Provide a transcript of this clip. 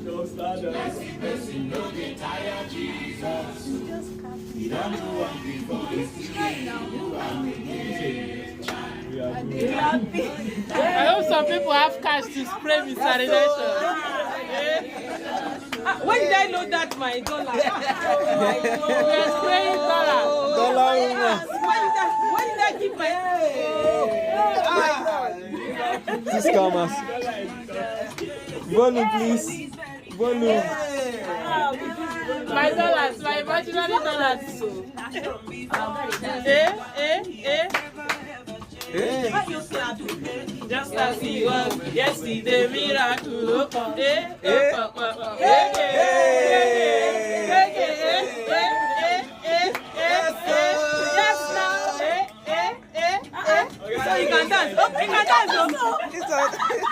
Don't start us. Person no get tired, Jesus. We don't do one before this I hope some people have cash to spray Mr. Relation. When did I know that my dollar? We are spraying dollar. When did I keep my... This scammers. Volume, please. Volume. My dollars, my imaginary dollars. Just as he was yesterday, miracle. So you can dance. Oh, you can dance.